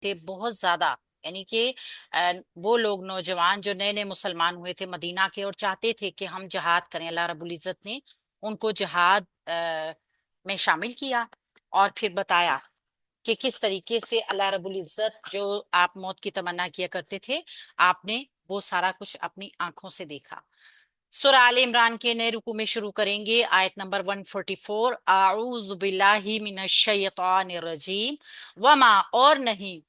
تھے بہت زیادہ، یعنی کہ وہ لوگ نوجوان جو نئے نئے مسلمان ہوئے تھے مدینہ کے اور چاہتے تھے کہ ہم جہاد کریں، اللہ رب العزت نے ان کو جہاد میں شامل کیا، اور پھر بتایا کہ کس طریقے سے اللہ رب العزت جو آپ موت کی تمنا کیا کرتے تھے، آپ نے وہ سارا کچھ اپنی آنکھوں سے دیکھا۔ سورہ آل عمران کے نئے رکوع میں شروع کریں گے، آیت نمبر 144، اعوذ باللہ من الشیطان الرجیم، وما اور نہیں،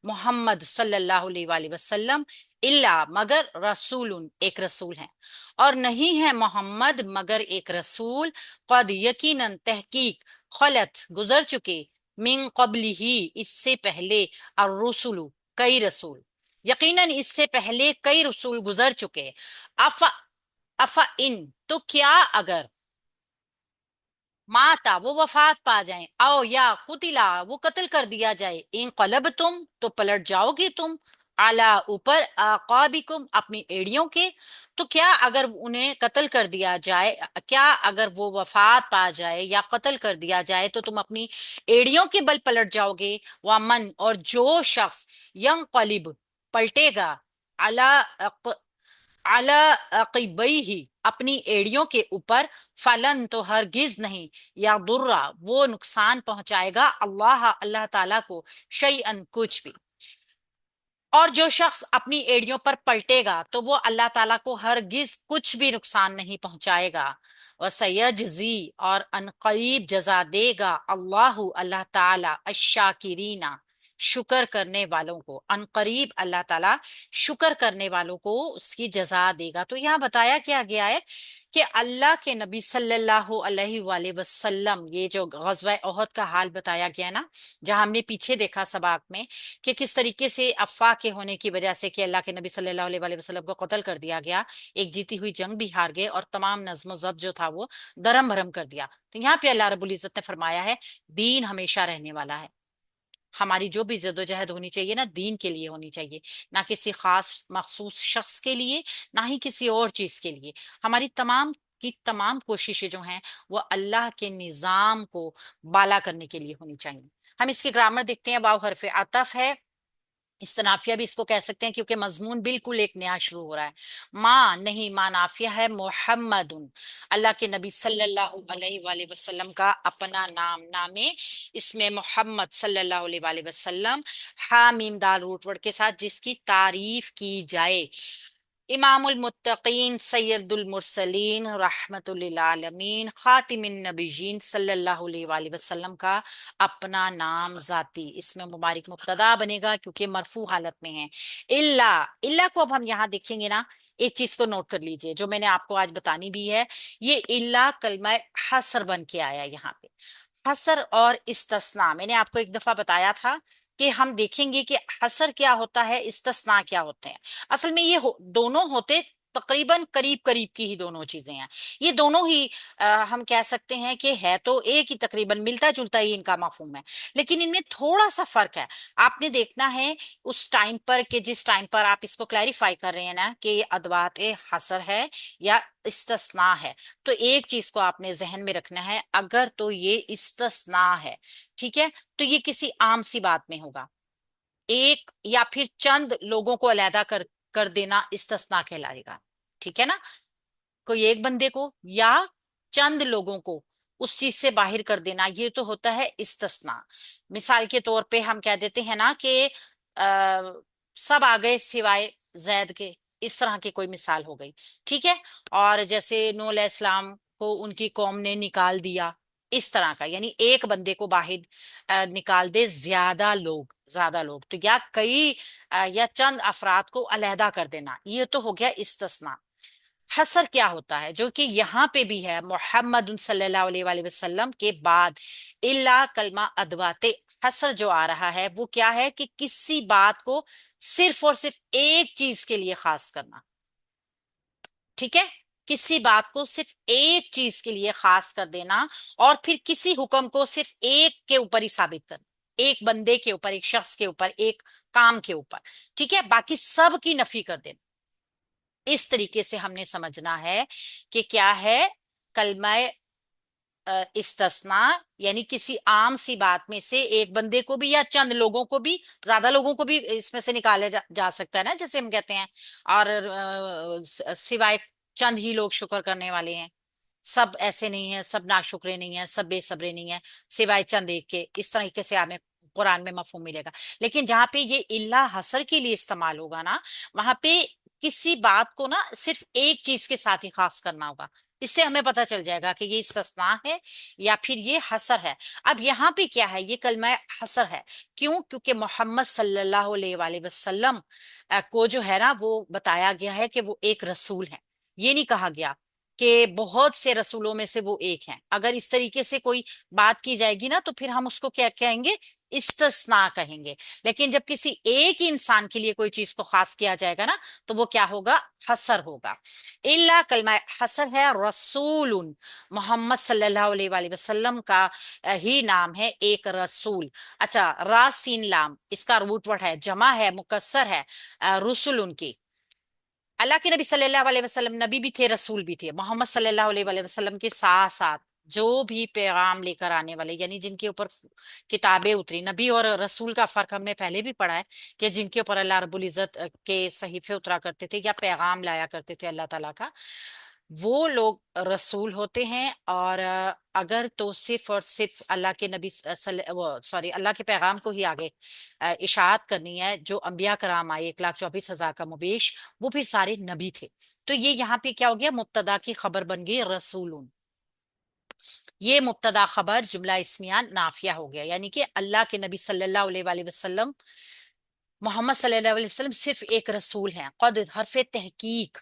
محمد صلی اللہ علیہ وآلہ وسلم، الا مگر، رسول ایک رسول ہیں، اور نہیں ہے محمد مگر ایک رسول، قد یقیناً تحقیق، خلت گزر چکے، من قبل ہی اس سے پہلے، الرسل کئی رسول، یقیناً اس سے پہلے کئی رسول گزر چکے، افا افا ان تو کیا اگر، ماتا وہ وفات پا جائیں، او یا قتلا وہ قتل کر دیا جائے، ان قلب تم تو پلٹ جاؤ گے تم، اعلی اوپر، اعقابکم اپنی ایڑیوں کے، تو کیا اگر انہیں قتل کر دیا جائے، کیا اگر وہ وفات پا جائے یا قتل کر دیا جائے تو تم اپنی ایڑیوں کے بل پلٹ جاؤ گے، ومن اور جو شخص ینقلب پلٹے گا، اعلی عقبیہ اپنی ایڑیوں کے اوپر، فلن تو ہرگز نہیں، یا درہ وہ نقصان پہنچائے گا، اللہ تعالیٰ کو، شیئن کچھ بھی، اور جو شخص اپنی ایڑیوں پر پلٹے گا تو وہ اللہ تعالیٰ کو ہرگز کچھ بھی نقصان نہیں پہنچائے گا، وَسَيَجْزِي اور انقریب جزا دے گا، اللہ تعالیٰ، الشاکرین شکر کرنے والوں کو، انقریب اللہ تعالیٰ شکر کرنے والوں کو اس کی جزا دے گا۔ تو یہاں بتایا کیا گیا ہے کہ اللہ کے نبی صلی اللہ علیہ وآلہ وسلم، یہ جو غزوہ احد کا حال بتایا گیا نا، جہاں ہم نے پیچھے دیکھا سباق میں کہ کس طریقے سے افواہ کے ہونے کی وجہ سے کہ اللہ کے نبی صلی اللہ علیہ وآلہ وسلم کو قتل کر دیا گیا، ایک جیتی ہوئی جنگ بھی ہار گئے اور تمام نظم و ضبط جو تھا وہ درم بھرم کر دیا۔ تو یہاں پہ اللہ رب العزت نے فرمایا ہے دین ہمیشہ رہنے والا ہے، ہماری جو بھی جدوجہد ہونی چاہیے نا دین کے لیے ہونی چاہیے، نہ کسی خاص مخصوص شخص کے لیے، نہ ہی کسی اور چیز کے لیے، ہماری تمام کی تمام کوششیں جو ہیں وہ اللہ کے نظام کو بالا کرنے کے لیے ہونی چاہیے۔ ہم اس کی گرامر دیکھتے ہیں، واو حرف عطف ہے، استنافیہ بھی اس کو کہہ سکتے ہیں کیونکہ مضمون بالکل ایک نیا شروع ہو رہا ہے، ماں نہیں، ماں نافیہ ہے، محمد اللہ کے نبی صلی اللہ علیہ وآلہ وسلم کا اپنا نام، نامے اس میں محمد صلی اللہ علیہ وآلہ وسلم، حامیم دال روٹ ورڈ کے ساتھ جس کی تعریف کی جائے، امام المتقین سید المرسلین رحمت للعالمین خاتم النبیین صلی اللہ علیہ وآلہ وسلم کا اپنا نام ذاتی، اس میں مبارک مبتدا بنے گا کیونکہ مرفوع حالت میں ہے، اللہ کو اب ہم یہاں دیکھیں گے نا، ایک چیز کو نوٹ کر لیجئے جو میں نے آپ کو آج بتانی بھی ہے، یہ اللہ کلمہ حصر بن کے آیا یہاں پہ، حصر اور استثناء میں نے آپ کو ایک دفعہ بتایا تھا کہ ہم دیکھیں گے کہ حصر کیا ہوتا ہے، استثناء کیا ہوتے ہیں، اصل میں یہ دونوں ہوتے تقریباً قریب قریب کی ہی دونوں چیزیں ہیں، یہ دونوں ہی ہم کہہ سکتے ہیں کہ ہے تو ایک ہی، تقریباً ملتا جلتا ہی ان کا مفہوم ہے، لیکن ان میں تھوڑا سا فرق ہے، آپ نے دیکھنا ہے اس ٹائم پر کہ جس ٹائم پر آپ اس کو کلیریفائی کر رہے ہیں نا کہ یہ ادوات حصر ہے یا استثناء ہے، تو ایک چیز کو آپ نے ذہن میں رکھنا ہے، اگر تو یہ استثناء ہے، ٹھیک ہے، تو یہ کسی عام سی بات میں ہوگا، ایک یا پھر چند لوگوں کو علیحدہ کر دینا استثناء کہلائے گا، ٹھیک ہے نا، کوئی ایک بندے کو یا چند لوگوں کو اس چیز سے باہر کر دینا، یہ تو ہوتا ہے استثناء۔ مثال کے طور پہ ہم کہہ دیتے ہیں نا کہ سب آ گئے سوائے زید کے، اس طرح کی کوئی مثال ہو گئی، ٹھیک ہے، اور جیسے نوح علیہ السلام کو ان کی قوم نے نکال دیا، اس طرح کا، یعنی ایک بندے کو باہر نکال دے، زیادہ لوگ تو یا کئی یا چند افراد کو علیحدہ کر دینا، یہ تو ہو گیا استثناء۔ حصر کیا ہوتا ہے جو کہ یہاں پہ بھی ہے، محمد صلی اللہ علیہ وآلہ وسلم کے بعد الا کلمہ ادوات حصر جو آ رہا ہے وہ کیا ہے کہ کسی بات کو صرف اور صرف ایک چیز کے لیے خاص کرنا، ٹھیک ہے، کسی بات کو صرف ایک چیز کے لیے خاص کر دینا، اور پھر کسی حکم کو صرف ایک کے اوپر ہی ثابت کرنا، ایک بندے کے اوپر، ایک شخص کے اوپر، ایک کام کے اوپر، ٹھیک ہے، باقی سب کی نفی کر دینا۔ اس طریقے سے ہم نے سمجھنا ہے کہ کیا ہے کلمہ استثنا یعنی کسی عام سی بات میں سے ایک بندے کو بھی یا چند لوگوں کو بھی، زیادہ لوگوں کو بھی اس میں سے نکالا جا سکتا ہے نا، جیسے ہم کہتے ہیں، اور سوائے چند ہی لوگ شکر کرنے والے ہیں، سب ایسے نہیں ہیں، سب ناشکرے نہیں ہیں، سب بے صبرے نہیں ہیں، سوائے چند ایک کے، اس طریقے سے ہمیں قرآن میں مفہوم ملے گا۔ لیکن جہاں پہ یہ اللہ حصر کے لیے استعمال ہوگا نا، وہاں پہ کسی بات کو نا صرف ایک چیز کے ساتھ ہی خاص کرنا ہوگا، اس سے ہمیں پتہ چل جائے گا کہ یہ استثناء ہے یا پھر یہ حصر ہے۔ اب یہاں پہ کیا ہے، یہ کلمہ حصر ہے، کیوں؟ کیونکہ محمد صلی اللہ علیہ وآلہ وسلم کو جو ہے نا وہ بتایا گیا ہے کہ وہ ایک رسول ہے، یہ نہیں کہا گیا کہ بہت سے رسولوں میں سے وہ ایک ہیں۔ اگر اس طریقے سے کوئی بات کی جائے گی نا تو پھر ہم اس کو کیا کہیں گے؟ استثناء کہیں گے۔ لیکن جب کسی ایک ہی انسان کے لیے کوئی چیز کو خاص کیا جائے گا نا تو وہ کیا ہوگا؟ حصر ہوگا۔ الا کلمہ حصر ہے رسول، محمد صلی اللہ علیہ وآلہ وسلم کا ہی نام ہے ایک رسول۔ اچھا، را سین لام اس کا روٹ ورڈ ہے، جمع ہے، مکسر ہے، رسول ان کی۔ اللہ کے نبی صلی اللہ علیہ وسلم نبی بھی تھے، رسول بھی تھے۔ محمد صلی اللہ علیہ وآلہ وسلم کے ساتھ ساتھ جو بھی پیغام لے کر آنے والے، یعنی جن کے اوپر کتابیں اتری، نبی اور رسول کا فرق ہم نے پہلے بھی پڑھا ہے کہ جن کے اوپر اللہ رب العزت کے صحیفے اترا کرتے تھے یا پیغام لایا کرتے تھے اللہ تعالیٰ کا، وہ لوگ رسول ہوتے ہیں۔ اور اگر تو صرف اور صرف اللہ کے نبی اللہ کے پیغام کو ہی آگے اشاعت کرنی ہے، جو انبیاء کرام آئے 1,24,000 کا مبیش، وہ بھی سارے نبی تھے۔ تو یہ یہاں پہ کیا ہو گیا؟ مبتدا کی خبر بن گئی رسولون، یہ مبتدا خبر جملہ اسمیہ نافیہ ہو گیا، یعنی کہ اللہ کے نبی صلی اللہ علیہ وآلہ وسلم، محمد صلی اللہ علیہ وسلم صرف ایک رسول ہیں۔ قد حرف تحقیق،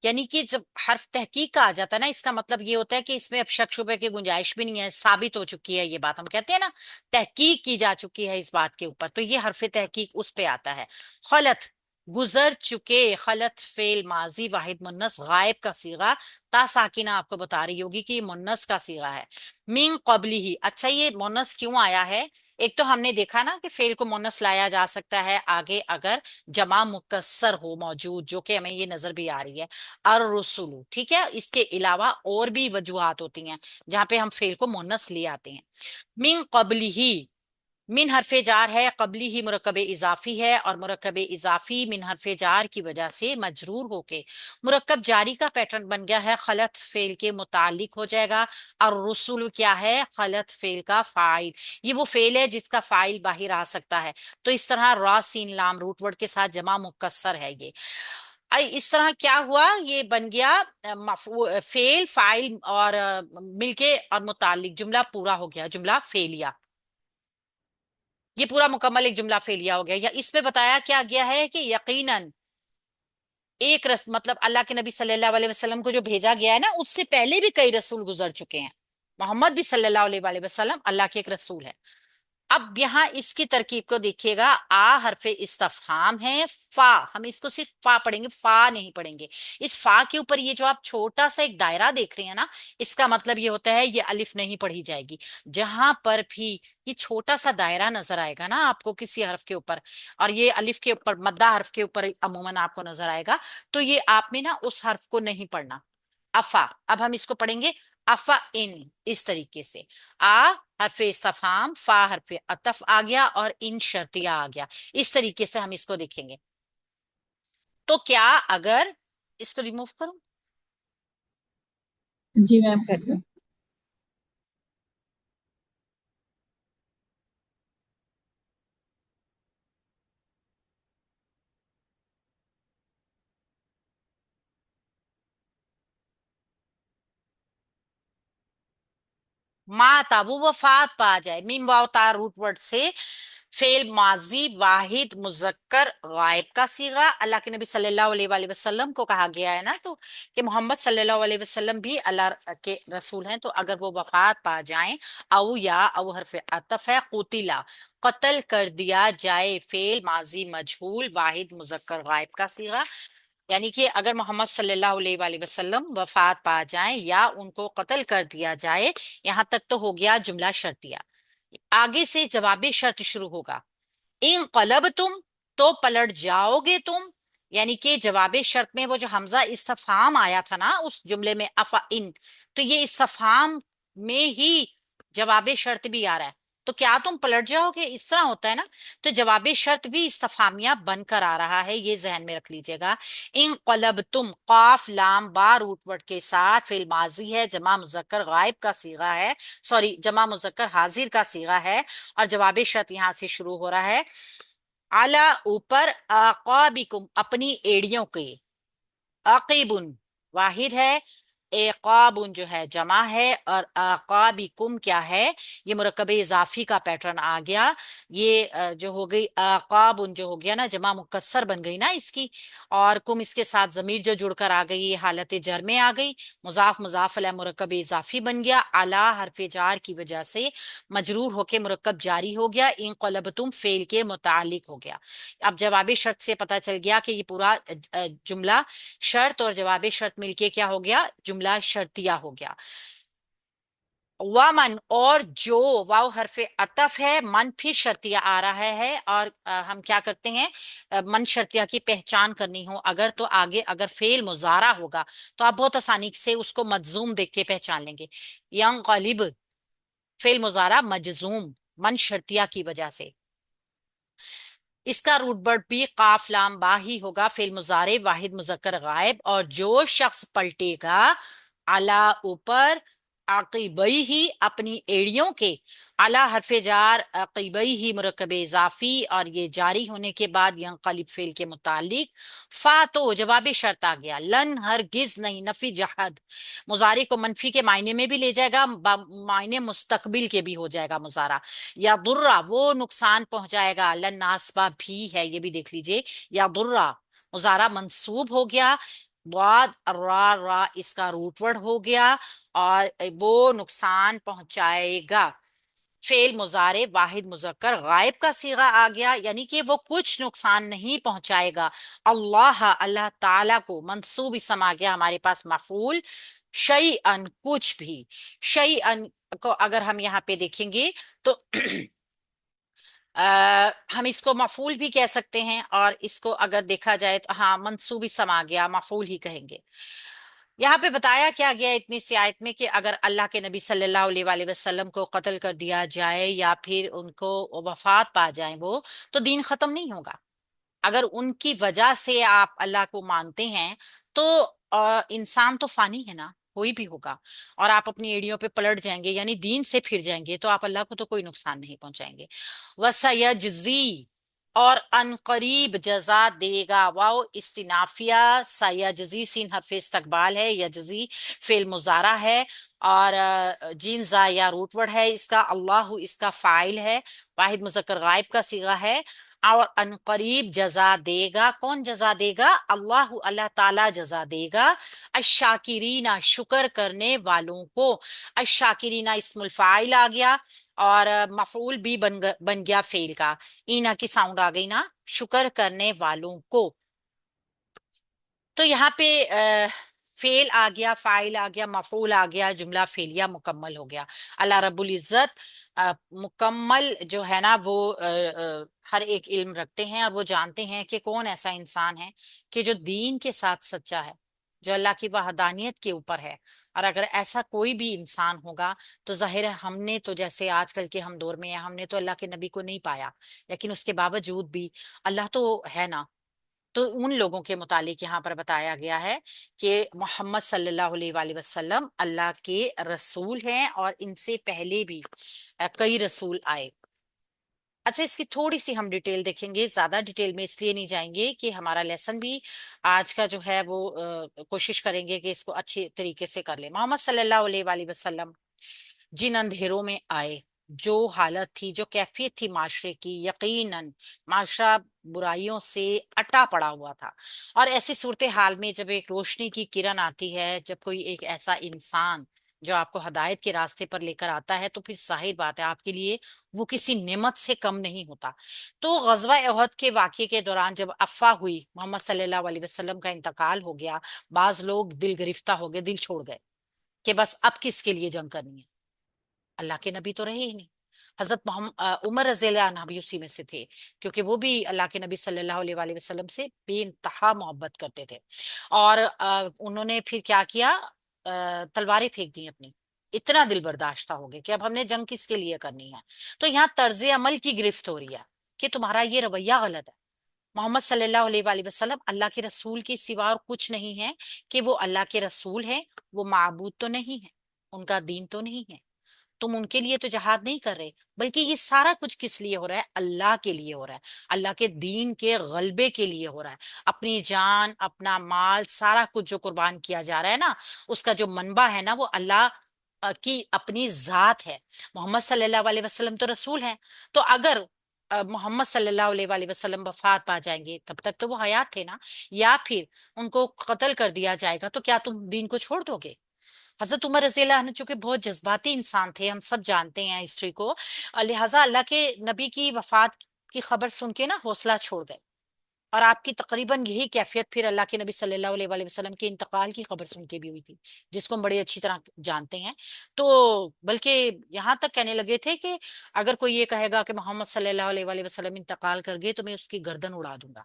یعنی کہ جب حرف تحقیق کا آ جاتا ہے نا، اس کا مطلب یہ ہوتا ہے کہ اس میں اب شک شبے کی گنجائش بھی نہیں ہے، ثابت ہو چکی ہے یہ بات، ہم کہتے ہیں نا تحقیق کی جا چکی ہے اس بات کے اوپر، تو یہ حرف تحقیق اس پہ آتا ہے۔ خلط، گزر چکے، خلط فعل ماضی واحد منص غائب کا صیغہ، تا ساکنہ آپ کو بتا رہی ہوگی کہ یہ منص کا صیغہ ہے۔ من قبلی ہی، اچھا یہ منص کیوں آیا ہے؟ ایک تو ہم نے دیکھا نا کہ فعل کو منص لایا جا سکتا ہے آگے اگر جمع مکسر ہو موجود، جو کہ ہمیں یہ نظر بھی آ رہی ہے، الرسول، ٹھیک ہے۔ اس کے علاوہ اور بھی وجوہات ہوتی ہیں جہاں پہ ہم فعل کو مونس لے آتے ہیں۔ من قبلی ہی، من حرف جار ہے، قبلی ہی مرکب اضافی ہے، اور مرکب اضافی من حرف جار کی وجہ سے مجرور ہو کے مرکب جاری کا پیٹرن بن گیا ہے، خلط فعل کے متعلق ہو جائے گا۔ اور رسول کیا ہے؟ خلط فعل کا فاعل، یہ وہ فعل ہے جس کا فاعل باہر آ سکتا ہے، تو اس طرح را سین لام روٹ ورڈ کے ساتھ جمع مکسر ہے یہ۔ اس طرح کیا ہوا؟ یہ بن گیا فعل فاعل اور مل کے اور متعلق، جملہ پورا ہو گیا، جملہ فعلیہ، یہ پورا مکمل ایک جملہ فعلیہ ہو گیا۔ یا اس میں بتایا کیا گیا ہے کہ یقیناً ایک مطلب اللہ کے نبی صلی اللہ علیہ وسلم کو جو بھیجا گیا ہے نا، اس سے پہلے بھی کئی رسول گزر چکے ہیں، محمد بھی صلی اللہ علیہ وآلہ وسلم اللہ کے ایک رسول ہے۔ اب یہاں اس کی ترکیب کو دیکھیے گا، آ حرف استفہام ہے، فا، ہم اس کو صرف فا پڑھیں گے، فا نہیں پڑھیں گے۔ اس فا کے اوپر یہ جو آپ چھوٹا سا ایک دائرہ دیکھ رہے ہیں نا، اس کا مطلب یہ ہوتا ہے یہ الف نہیں پڑھی جائے گی۔ جہاں پر بھی یہ چھوٹا سا دائرہ نظر آئے گا نا آپ کو کسی حرف کے اوپر، اور یہ الف کے اوپر مدہ حرف کے اوپر عموماً آپ کو نظر آئے گا، تو یہ آپ میں نا اس حرف کو نہیں پڑھنا، افا۔ اب ہم اس کو پڑھیں گے افا ان، اس طریقے سے، آ حرف استفہام، فا حرف عطف آ گیا، اور ان شرطیہ آ گیا، اس طریقے سے ہم اس کو دیکھیں گے۔ تو کیا اگر اس کو ریموو کروں؟ جی میم کر دو۔ ما تا وہ وفات پا جائے، میم واو تا روٹ ورڈ سے فعل ماضی واحد مذکر غائب کا صیغہ، اللہ کے نبی صلی اللہ علیہ وآلہ وسلم کو کہا گیا ہے نا، تو کہ محمد صلی اللہ علیہ وسلم بھی اللہ کے رسول ہیں، تو اگر وہ وفات پا جائیں، او یا او حرف عطف ہے، قتلا قتل کر دیا جائے، فعل ماضی مجہول واحد مذکر غائب کا صیغہ، یعنی کہ اگر محمد صلی اللہ علیہ وآلہ وسلم وفات پا جائیں یا ان کو قتل کر دیا جائے، یہاں تک تو ہو گیا جملہ شرطیہ۔ آگے سے جواب شرط شروع ہوگا، ان قلب تم، تو پلٹ جاؤ گے تم، یعنی کہ جواب شرط میں وہ جو حمزہ استفہام آیا تھا نا اس جملے میں افا ان، تو یہ استفہام میں ہی جواب شرط بھی آ رہا ہے، تو کیا تم پلٹ جاؤ گے؟ اس طرح ہوتا ہے نا، تو جواب شرط بھی استفہامیہ بن کر آ رہا ہے، یہ ذہن میں رکھ لیجئے گا۔ ان قلب تم، قاف لام با روٹ ورڈ کے ساتھ فعل ماضی ہے، جمع مذکر غائب کا صیغہ ہے، سوری جمع مذکر حاضر کا صیغہ ہے، اور جواب شرط یہاں سے شروع ہو رہا ہے، اعلی اوپر، اعقابکم اپنی ایڑیوں کے، عقیبن واحد ہے، اعقابن جو ہے جمع ہے، اور اعقابکم کیا ہے؟ یہ مرکب اضافی کا پیٹرن آ گیا، یہ جو ہو گئی اعقابن جو ہو گیا نا، جمع مکسر بن گئی نا اس کی، اور کم اس کے ساتھ ضمیر جو جڑ کر آ گئی، یہ حالت جر میں آ گئی، مضاف مضاف علیہ مرکب اضافی بن گیا، اعلی حرف جار کی وجہ سے مجرور ہو کے مرکب جاری ہو گیا، ان قلبتم فعل کے متعلق ہو گیا۔ اب جواب شرط سے پتہ چل گیا کہ یہ پورا جملہ شرط اور جواب شرط مل کے کیا ہو گیا؟ جملہ شرطیہ ہو گیا۔ ومن اور جو، واو حرف عطف ہے، من پھر شرطیہ آ رہا ہے، اور ہم کیا کرتے ہیں، من شرطیہ کی پہچان کرنی ہو اگر، تو آگے اگر فعل مضارع ہوگا تو آپ بہت آسانی سے اس کو مجزوم دیکھ کے پہچان لیں گے۔ ینقلب فعل مضارع مجزوم من شرطیہ کی وجہ سے، اس کا روٹ برڈ بھی قاف لام با ہی ہوگا، فعل مضارع واحد مذکر غائب، اور جو شخص پلٹے گا اعلی اوپر، عقیبئی ہی اپنی ایڑیوں کے، اعلی حرف جار، عقیبئی ہی مرکب اضافی، اور یہ جاری ہونے کے بعد ینقلب فعل کے متعلق، فاتو جواب شرط آ گیا، لن ہرگز نہیں، نفی جہد، مضارع کو منفی کے معنی میں بھی لے جائے گا، معنی مستقبل کے بھی ہو جائے گا مضارع، یا درہ وہ نقصان پہنچائے گا، لن ناسبہ بھی ہے یہ بھی دیکھ لیجئے، یا درہ مضارع منصوب ہو گیا، بعد را را اس کا روٹ ورڈ ہو گیا، اور وہ نقصان پہنچائے گا، فعل مضارع واحد مذکر غائب کا صیغہ آ گیا، یعنی کہ وہ کچھ نقصان نہیں پہنچائے گا، اللہ اللہ تعالی کو، منصوب اسم آ گیا ہمارے پاس مفعول، شیئن کچھ بھی، شیئن کو اگر ہم یہاں پہ دیکھیں گے تو ہم اس کو مفعول بھی کہہ سکتے ہیں، اور اس کو اگر دیکھا جائے تو ہاں منصوب اسم آ گیا، مفعول ہی کہیں گے۔ یہاں پہ بتایا کیا گیا اتنی سی آیت میں کہ اگر اللہ کے نبی صلی اللہ علیہ وآلہ وسلم کو قتل کر دیا جائے یا پھر ان کو وفات پا جائیں وہ، تو دین ختم نہیں ہوگا۔ اگر ان کی وجہ سے آپ اللہ کو مانتے ہیں تو انسان تو فانی ہے نا، کوئی بھی ہوگا، اور آپ اپنی ایڑیوں پہ پلٹ جائیں گے یعنی دین سے پھر جائیں گے تو آپ اللہ کو تو کوئی نقصان نہیں پہنچائیں گے۔ وَسَيَجْزِي اور ان قریب جزا دے گا، واو استنافیہ، سیجزی سین حرف استقبال ہے، یجزی فعل مضارع ہے، اور جین زا یا روٹ ورڈ ہے اس کا، اللہ اس کا فاعل ہے، واحد مذکر غائب کا صیغہ ہے، اور ان قریب جزا دے گا، کون جزا دے گا؟ اللہ اللہ تعالی جزا دے گا، الشاکرین شکر کرنے والوں کو، الشاکرین اسم الفاعل آ گیا، اور مفعول بھی بن گیا فعل کا، اینا کی ساؤنڈ آ گئی نا، شکر کرنے والوں کو۔ تو یہاں پہ فعل آ گیا، فاعل آ گیا، مفعول آ گیا، جملہ فعلیہ مکمل ہو گیا۔ اللہ رب العزت مکمل جو ہے نا وہ ہر ایک علم رکھتے ہیں، اور وہ جانتے ہیں کہ کون ایسا انسان ہے کہ جو دین کے ساتھ سچا ہے، جو اللہ کی وحدانیت کے اوپر ہے، اور اگر ایسا کوئی بھی انسان ہوگا تو ظاہر ہے ہم نے تو جیسے آج کل کے ہم دور میں ہیں، ہم نے تو اللہ کے نبی کو نہیں پایا، لیکن اس کے باوجود بھی اللہ تو ہے نا، تو ان لوگوں کے متعلق یہاں پر بتایا گیا ہے کہ محمد صلی اللہ علیہ وآلہ وسلم اللہ کے رسول ہیں، اور ان سے پہلے بھی کئی رسول آئے۔ اچھا اس کی تھوڑی سی ہم ڈیٹیل دیکھیں گے، زیادہ ڈیٹیل میں اس لیے نہیں جائیں گے کہ ہمارا لیسن بھی آج کا جو ہے وہ کوشش کریں گے کہ اس کو اچھے طریقے سے کر لیں۔ محمد صلی اللہ علیہ وآلہ وسلم جن اندھیروں میں آئے، جو حالت تھی، جو کیفیت تھی معاشرے کی، یقیناً معاشرہ برائیوں سے اٹا پڑا ہوا تھا، اور ایسی صورتحال میں جب ایک روشنی کی کرن آتی ہے، جب کوئی ایک ایسا انسان جو آپ کو ہدایت کے راستے پر لے کر آتا ہے، تو پھر ظاہر بات ہے آپ کے لیے وہ کسی نعمت سے کم نہیں ہوتا۔ تو غزوہ احد کے واقعے کے دوران جب افواہ ہوئی محمد صلی اللہ علیہ وسلم کا انتقال ہو گیا، بعض لوگ دل گرفتہ ہو گئے، دل چھوڑ گئے کہ بس اب کس کے لیے جنگ کرنی ہے، اللہ کے نبی تو رہے ہی نہیں۔ حضرت محمد عمر رضی اللہ عنہ بھی اسی میں سے تھے، کیونکہ وہ بھی اللہ کے نبی صلی اللہ علیہ وآلہ وسلم سے بے انتہا محبت کرتے تھے، اور انہوں نے پھر کیا کیا، تلواریں پھینک دی اپنی، اتنا دل برداشتہ ہو گیا کہ اب ہم نے جنگ کس کے لیے کرنی ہے. تو یہاں طرز عمل کی گرفت ہو رہی ہے کہ تمہارا یہ رویہ غلط ہے. محمد صلی اللہ علیہ وآلہ وسلم اللہ کے رسول کے سوا اور کچھ نہیں ہے. کہ وہ اللہ کے رسول ہے، وہ معبود تو نہیں ہے، ان کا دین تو نہیں ہے. تم ان کے لیے تو جہاد نہیں کر رہے، بلکہ یہ سارا کچھ کس لیے ہو رہا ہے؟ اللہ کے لیے ہو رہا ہے، اللہ کے دین کے غلبے کے لیے ہو رہا ہے. اپنی جان، اپنا مال، سارا کچھ جو قربان کیا جا رہا ہے نا، اس کا جو منبع ہے نا وہ اللہ کی اپنی ذات ہے. محمد صلی اللہ علیہ وسلم تو رسول ہیں. تو اگر محمد صلی اللہ علیہ وآلہ وسلم وفات پا جائیں گے، تب تک تو وہ حیات تھے نا، یا پھر ان کو قتل کر دیا جائے گا، تو کیا تم دین کو چھوڑ دو گے؟ حضرت عمر رضی اللہ عنہ چونکہ بہت جذباتی انسان تھے، ہم سب جانتے ہیں ہسٹری کو، لہٰذا اللہ کے نبی کی وفات کی خبر سن کے نا حوصلہ چھوڑ گئے. اور آپ کی تقریباً یہی کیفیت پھر اللہ کے نبی صلی اللہ علیہ وآلہ وسلم کے انتقال کی خبر سن کے بھی ہوئی تھی، جس کو ہم بڑی اچھی طرح جانتے ہیں. تو بلکہ یہاں تک کہنے لگے تھے کہ اگر کوئی یہ کہے گا کہ محمد صلی اللہ علیہ وآلہ وسلم انتقال کر گئے تو میں اس کی گردن اڑا دوں گا.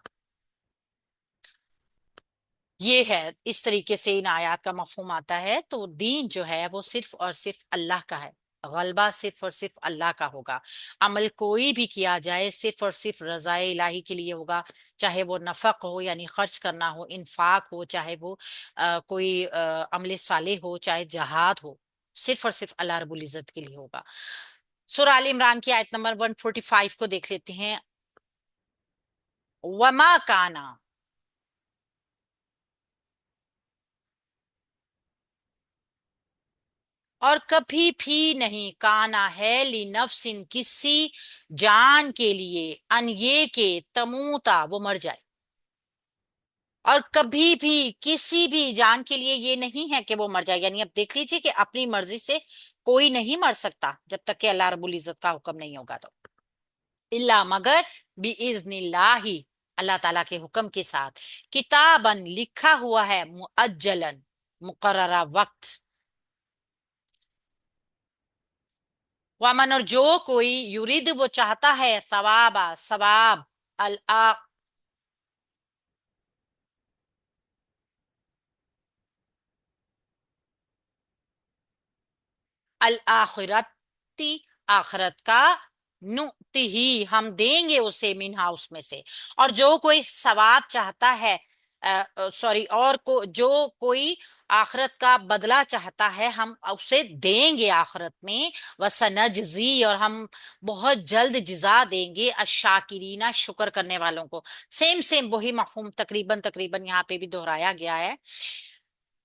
یہ ہے، اس طریقے سے ان آیات کا مفہوم آتا ہے. تو دین جو ہے وہ صرف اور صرف اللہ کا ہے، غلبہ صرف اور صرف اللہ کا ہوگا. عمل کوئی بھی کیا جائے صرف اور صرف رضائے الہی کے لیے ہوگا، چاہے وہ نفق ہو یعنی خرچ کرنا ہو، انفاق ہو، چاہے وہ کوئی عمل صالح ہو، چاہے جہاد ہو، صرف اور صرف اللہ رب العزت کے لیے ہوگا. سورہ آل عمران کی آیت نمبر 145 کو دیکھ لیتے ہیں. وما کانا، اور کبھی بھی نہیں، کانا ہے لنفس، کسی جان کے لیے، ان یہ کہ تموتا وہ مر جائے. اور کبھی بھی کسی بھی جان کے لیے یہ نہیں ہے کہ وہ مر جائے. یعنی اب دیکھ لیجئے کہ اپنی مرضی سے کوئی نہیں مر سکتا جب تک کہ اللہ رب العزت کا حکم نہیں ہوگا. تو اللہ مگر بِإِذْنِ اللہ، اللہ تعالیٰ کے حکم کے ساتھ، کتابن لکھا ہوا ہے، مؤجلن مقررہ وقت. ومن، اور جو کوئی یرید وہ چاہتا ہے، ثوابا ثواب، الآخرتی، آخرت کا، نؤتی ہی ہم دیں گے اسے، منہا اس میں سے. اور جو کوئی ثواب چاہتا ہے، سوری، اور جو کوئی آخرت کا بدلہ چاہتا ہے، ہم اسے دیں گے آخرت میں. وسنجزی، اور ہم بہت جلد جزا دیں گے، الشاکرین، شکر کرنے والوں کو. سیم سیم وہی مفہوم تقریباً تقریباً یہاں پہ بھی دہرایا گیا ہے.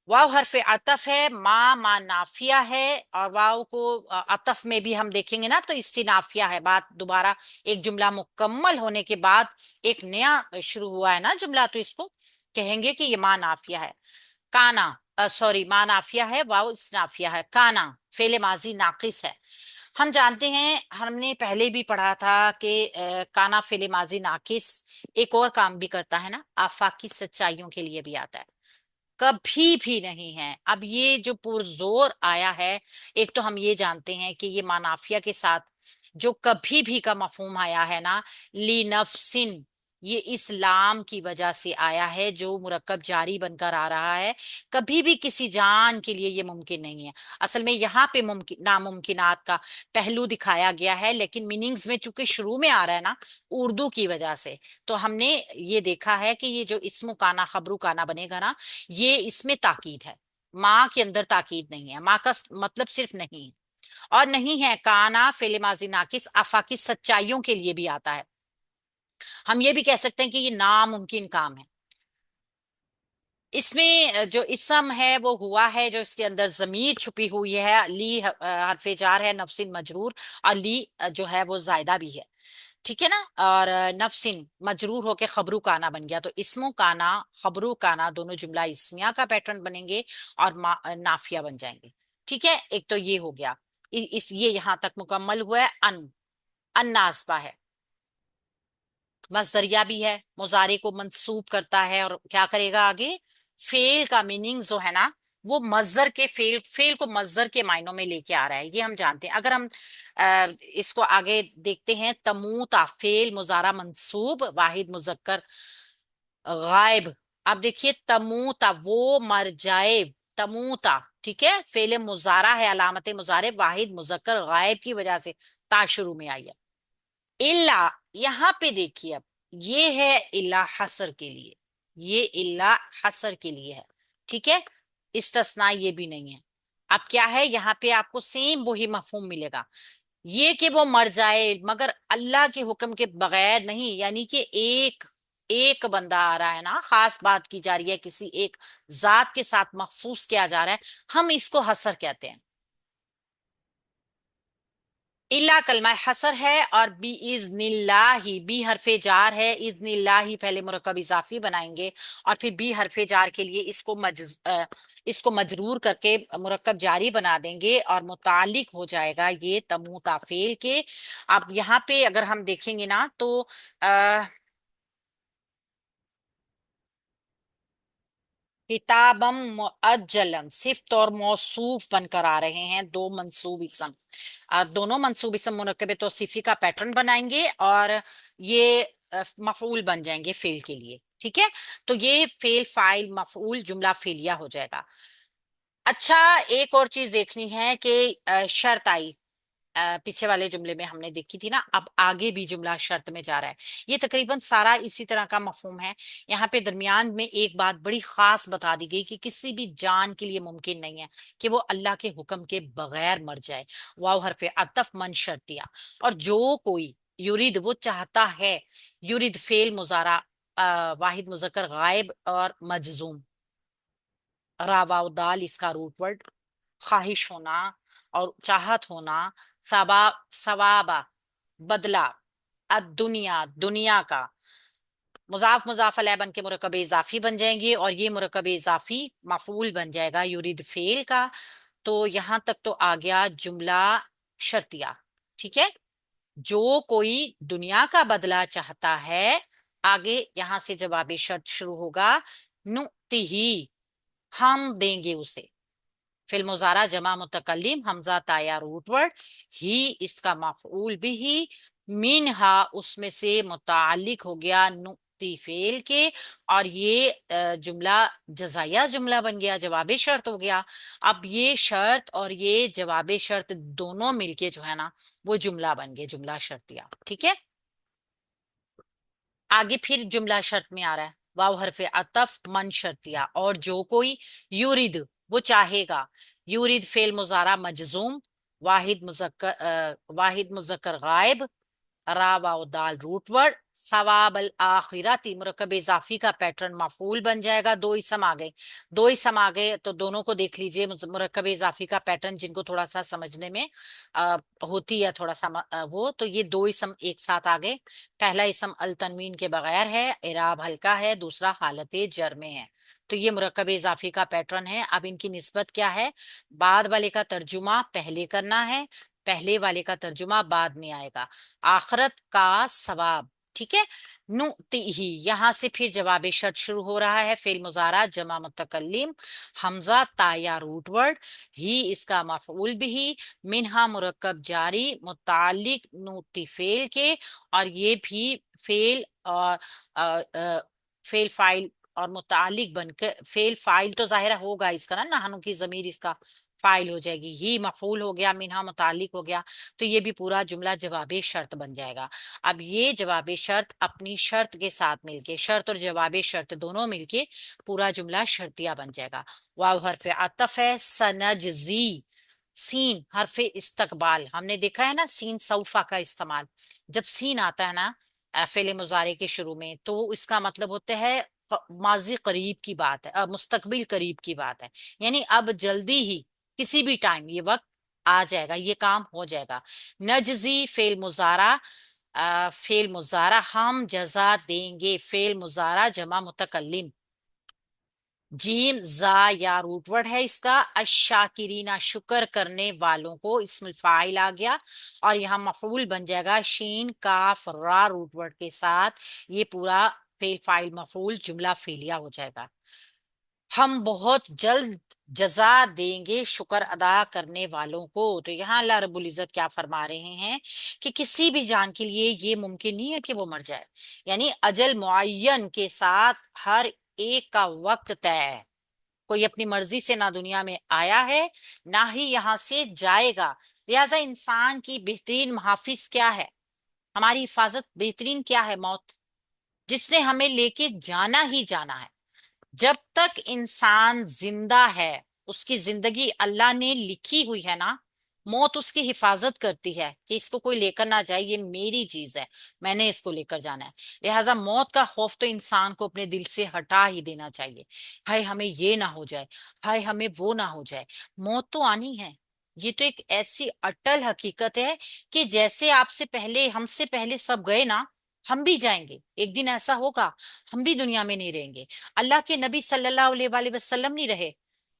واو حرف عطف ہے، ما نافیہ ہے، اور واو کو عطف میں بھی ہم دیکھیں گے نا تو استنافیہ ہے. بات دوبارہ ایک جملہ مکمل ہونے کے بعد ایک نیا شروع ہوا ہے نا جملہ، تو اس کو کہیں گے کہ یہ ما نافیہ ہے. کانا، سوری، ما نافیہ ہے، واو استنافیہ ہے. کانا فعل ماضی ناقص ہے. ہم جانتے ہیں، ہم نے پہلے بھی پڑھا تھا کہ کانا فعل ماضی ناقص ایک اور کام بھی کرتا ہے نا، آفاقی سچائیوں کے لیے بھی آتا ہے. کبھی بھی نہیں ہے. اب یہ جو پرزور آیا ہے، ایک تو ہم یہ جانتے ہیں کہ یہ منافیہ کے ساتھ جو کبھی بھی کا مفہوم آیا ہے نا، لی نفسن، یہ اسلام کی وجہ سے آیا ہے، جو مرکب جاری بن کر آ رہا ہے. کبھی بھی کسی جان کے لیے یہ ممکن نہیں ہے. اصل میں یہاں پہ ناممکنات کا پہلو دکھایا گیا ہے، لیکن میننگز میں چونکہ شروع میں آ رہا ہے نا اردو کی وجہ سے، تو ہم نے یہ دیکھا ہے کہ یہ جو اسم کانا خبرو کانا بنے گا نا، یہ اس میں تاکید ہے. ماں کے اندر تاکید نہیں ہے، ماں کا مطلب صرف نہیں ہے. اور نہیں ہے کانا فعل ماضی ناقص آفاقی سچائیوں کے لیے بھی آتا ہے. ہم یہ بھی کہہ سکتے ہیں کہ یہ ناممکن کام ہے. اس میں جو اسم ہے وہ ہوا ہے، جو اس کے اندر ضمیر چھپی ہوئی ہے، لی حرف جار ہے، نفسن مجرور، اور لی جو ہے وہ زائدہ بھی ہے. ٹھیک ہے نا. اور نفسن مجرور ہو کے خبرو کانا بن گیا. تو اسمو کانا خبرو کانا دونوں جملہ اسمیہ کا پیٹرن بنیں گے اور نافیہ بن جائیں گے. ٹھیک ہے، ایک تو یہ ہو گیا. یہ یہاں تک مکمل ہوا ہے. ان ناسبہ ہے، مصدریہ بھی ہے، مضارع کو منصوب کرتا ہے، اور کیا کرے گا آگے؟ فعل کا میننگ جو ہے نا وہ مصدر کے فعل کو مصدر کے معنوں میں لے کے آ رہا ہے، یہ ہم جانتے ہیں. اگر ہم اس کو آگے دیکھتے ہیں، تموتا فعل مضارع منصوب، واحد مذکر غائب. اب دیکھیے تموتا وہ مر جائے، تموتا ٹھیک ہے، فعل مضارع ہے، علامت مضارع واحد مذکر غائب کی وجہ سے تا شروع میں آئی ہے۔ الا، یہاں پہ دیکھیے اب، یہ ہے الا حسر کے لیے، یہ الا حسر کے لیے ہے، ٹھیک ہے، استثناء یہ بھی نہیں ہے۔ اب کیا ہے، یہاں پہ آپ کو سیم وہی مفہوم ملے گا، یہ کہ وہ مر جائے مگر اللہ کے حکم کے بغیر نہیں، یعنی کہ ایک بندہ آ رہا ہے نا، خاص بات کی جا رہی ہے، کسی ایک ذات کے ساتھ مخصوص کیا جا رہا ہے، ہم اس کو حسر کہتے ہیں۔ الا کلمہ حسر ہے، اور بی اذن اللہ، بی حرف جار ہے، اذن اللہ پہلے مرکب اضافی بنائیں گے، اور پھر بی حرف جار کے لیے اس کو مجرور کر کے مرکب جاری بنا دیں گے، اور متعلق ہو جائے گا یہ تمو تافعیل کے۔ اب یہاں پہ اگر ہم دیکھیں گے نا تو کتابم مؤجلم صفت اور موصوف بن کر آ رہے ہیں دو منصوب اسم، دونوں منصوب اسم مرکب توصیفی کا پیٹرن بنائیں گے، اور یہ مفعول بن جائیں گے فعل کے لیے، ٹھیک ہے، تو یہ فعل فاعل مفعول جملہ فعلیہ ہو جائے گا۔ اچھا، ایک اور چیز دیکھنی ہے کہ شرط آئی، پیچھے والے جملے میں ہم نے دیکھی تھی نا، اب آگے بھی جملہ شرط میں جا رہا ہے، یہ تقریباً سارا اسی طرح کا مفہوم ہے۔ یہاں پہ درمیان میں ایک بات بڑی خاص بتا دی گئی کہ کسی بھی جان کے لیے ممکن نہیں ہے کہ وہ اللہ کے حکم کے بغیر مر جائے، واو حرف عطف من شرطیہ، اور جو کوئی یرید وہ چاہتا ہے، یرید فعل مضارع واحد مذکر غائب اور مجزوم، را واو دال اس کا روٹ ورڈ، خواہش ہونا اور چاہت ہونا، ثوابا بدلہ، الدنیا دنیا کا، مضاف مضاف علیہ بن کے مرکب اضافی بن جائیں گے، اور یہ مرکب اضافی مفعول بن جائے گا یرید فعل کا۔ تو یہاں تک تو آ گیا جملہ شرطیہ، ٹھیک ہے، جو کوئی دنیا کا بدلہ چاہتا ہے، آگے یہاں سے جواب شرط شروع ہوگا، نؤتیہ، ہم دیں گے اسے، فی المضارع جمع متکلم حمزہ تایا روٹ ورڈ، ہی اس کا مفعول بھی، منہا اس میں سے متعلق ہو گیا نقطی فعل کے، اور یہ جملہ جزائیہ جملہ بن گیا، جواب شرط ہو گیا۔ اب یہ شرط اور یہ جواب شرط دونوں مل کے جو ہے نا وہ جملہ بن گئے، جملہ شرطیہ، ٹھیک ہے۔ آگے پھر جملہ شرط میں آ رہا ہے، واو حرف عطف من شرطیہ، اور جو کوئی یورید وہ چاہے گا، یورید فعل مضارع مجزوم، واحد مذکر غائب، را واو دال روٹ ورڈ، ثواب الآخرتی مرکب اضافی کا پیٹرن مفعول بن جائے گا، دو اسم آ گئے، دو اسم آ گئے تو دونوں کو دیکھ لیجئے، مرکب اضافی کا پیٹرن جن کو تھوڑا سا سمجھنے میں ہوتی ہے تھوڑا سا وہ، تو یہ دو اسم ایک ساتھ آ گئے، پہلا اسم التنوین کے بغیر ہے، اعراب ہلکا ہے، دوسرا حالت جر میں ہے، تو یہ مرکب اضافی کا پیٹرن ہے۔ اب ان کی نسبت کیا ہے، بعد والے کا ترجمہ پہلے کرنا ہے، پہلے والے کا ترجمہ بعد میں آئے گا، آخرت کا ثواب، ٹھیک ہے، نؤتیہ، یہاں سے پھر جواب شرط شروع ہو رہا ہے، فعل مضارع جمع متکلم حمزہ تا یا روٹ ورڈ، ہی اس کا مفعول بھی، منہا مرکب جاری متعلق نوتی فعل کے، اور یہ بھی فعل اور فعل فاعل اور متعلق بن کر، فعل فاعل تو ظاہر ہوگا اس کا نا، نحنو کی ضمیر اس کا فاعل ہو جائے گی، ہی مفعول ہو گیا، منہا متعلق ہو گیا، تو یہ بھی پورا جملہ جواب شرط بن جائے گا۔ اب یہ جواب شرط اپنی شرط کے ساتھ مل کے، شرط اور جواب شرط دونوں مل کے پورا جملہ شرطیہ بن جائے گا۔ واو حرف عطف ہے، سنجزی، سین حرف استقبال، ہم نے دیکھا ہے نا سین سوفا کا استعمال، جب سین آتا ہے نا فعل مضارع کے شروع میں تو اس کا مطلب ہوتا ہے ماضی قریب کی بات ہے، مستقبل قریب کی بات ہے، یعنی اب جلدی ہی کسی بھی ٹائم یہ وقت آ جائے گا، یہ کام ہو جائے گا۔ نجزی فعل مضارع، فعل مضارع ہم جزا دیں گے، فعل مضارع جمع متکلم، جیم زا یا روٹ ورڈ ہے اس کا، الشاکرینہ شکر کرنے والوں کو، اسم الفاعل آ گیا، اور یہاں مفعول بن جائے گا شین کاف را روٹ ورڈ کے ساتھ، یہ پورا فعل فاعل مفعول جملہ فعلیہ ہو جائے گا۔ ہم بہت جلد جزا دیں گے شکر ادا کرنے والوں کو، تو یہاں اللہ رب العزت کیا فرما رہے ہیں کہ کسی بھی جان کے لیے یہ ممکن نہیں ہے کہ وہ مر جائے، یعنی اجل معین کے ساتھ ہر ایک کا وقت طے ہے، کوئی اپنی مرضی سے نہ دنیا میں آیا ہے نہ ہی یہاں سے جائے گا. لہذا انسان کی بہترین محافظ کیا ہے؟ ہماری حفاظت بہترین کیا ہے؟ موت، جس نے ہمیں لے کے جانا ہی جانا ہے. جب تک انسان زندہ ہے، اس کی زندگی اللہ نے لکھی ہوئی ہے نا، موت اس کی حفاظت کرتی ہے کہ اس کو کوئی لے کر نہ جائے، یہ میری چیز ہے، میں نے اس کو لے کر جانا ہے. لہٰذا موت کا خوف تو انسان کو اپنے دل سے ہٹا ہی دینا چاہیے. ہائے ہمیں یہ نہ ہو جائے، ہائے ہمیں وہ نہ ہو جائے. موت تو آنی ہے. یہ تو ایک ایسی اٹل حقیقت ہے کہ جیسے آپ سے پہلے، ہم سے پہلے سب گئے نا، ہم بھی جائیں گے. ایک دن ایسا ہوگا ہم بھی دنیا میں نہیں رہیں گے. اللہ کے نبی صلی اللہ علیہ وآلہ وسلم نہیں رہے،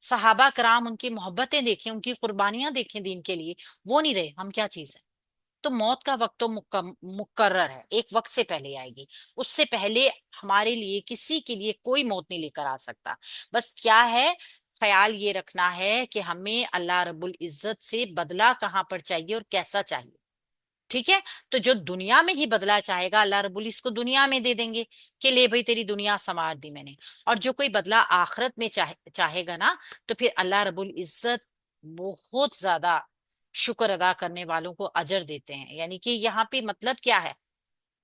صحابہ کرام ان کی محبتیں دیکھیں، ان کی قربانیاں دیکھیں دین کے لیے، وہ نہیں رہے، ہم کیا چیز ہے؟ تو موت کا وقت تو مقرر ہے، ایک وقت سے پہلے آئے گی. اس سے پہلے ہمارے لیے، کسی کے لیے کوئی موت نہیں لے کر آ سکتا. بس کیا ہے، خیال یہ رکھنا ہے کہ ہمیں اللہ رب العزت سے بدلہ کہاں پر چاہیے اور کیسا چاہیے. ٹھیک ہے؟ تو جو دنیا میں ہی بدلا چاہے گا، اللہ رب العزت کو دنیا میں دے دیں گے کہ لے بھائی تیری دنیا سنوار دی میں نے. اور جو کوئی بدلہ آخرت میں چاہے گا نا، تو پھر اللہ رب العزت بہت زیادہ شکر ادا کرنے والوں کو اجر دیتے ہیں. یعنی کہ یہاں پہ مطلب کیا ہے،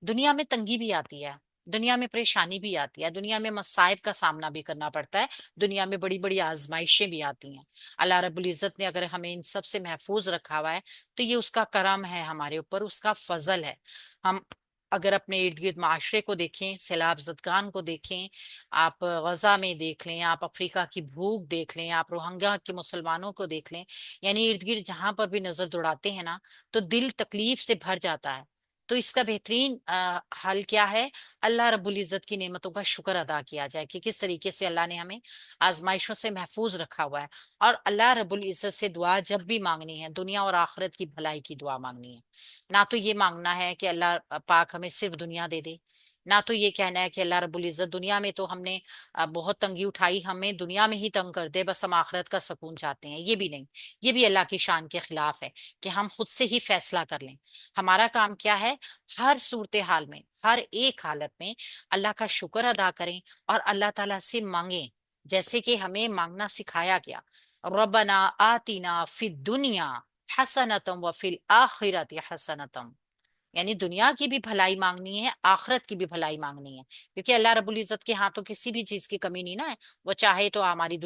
دنیا میں تنگی بھی آتی ہے، دنیا میں پریشانی بھی آتی ہے، دنیا میں مصائب کا سامنا بھی کرنا پڑتا ہے، دنیا میں بڑی بڑی آزمائشیں بھی آتی ہیں. اللہ رب العزت نے اگر ہمیں ان سب سے محفوظ رکھا ہوا ہے تو یہ اس کا کرم ہے ہمارے اوپر، اس کا فضل ہے. ہم اگر اپنے ارد گرد معاشرے کو دیکھیں، سیلاب زدگان کو دیکھیں، آپ غزہ میں دیکھ لیں، آپ افریقہ کی بھوک دیکھ لیں، آپ روہنگیا کے مسلمانوں کو دیکھ لیں، یعنی ارد گرد جہاں پر بھی نظر دوڑاتے ہیں نا، تو دل تکلیف سے بھر جاتا ہے. تو اس کا بہترین حل کیا ہے؟ اللہ رب العزت کی نعمتوں کا شکر ادا کیا جائے کہ کس طریقے سے اللہ نے ہمیں آزمائشوں سے محفوظ رکھا ہوا ہے. اور اللہ رب العزت سے دعا جب بھی مانگنی ہے، دنیا اور آخرت کی بھلائی کی دعا مانگنی ہے. نہ تو یہ مانگنا ہے کہ اللہ پاک ہمیں صرف دنیا دے دے، نہ تو یہ کہنا ہے کہ اللہ رب العزت دنیا میں تو ہم نے بہت تنگی اٹھائی، ہمیں دنیا میں ہی تنگ کر دے، بس ہم آخرت کا سکون چاہتے ہیں. یہ بھی نہیں، یہ بھی اللہ کی شان کے خلاف ہے کہ ہم خود سے ہی فیصلہ کر لیں. ہمارا کام کیا ہے؟ ہر صورتحال میں، ہر ایک حالت میں اللہ کا شکر ادا کریں اور اللہ تعالیٰ سے مانگیں جیسے کہ ہمیں مانگنا سکھایا گیا. ربنا آتینا فی الدنیا حسنتم وفی الآخرت حسنتم. یعنی دنیا کی بھی بھلائی مانگنی ہے، آخرت کی بھی بھلائی مانگنی ہے، کیونکہ اللہ رب العزت کے ہاں تو کسی بھی چیز کی کمی نہیں نا ہے. وہ چاہے تو ہماری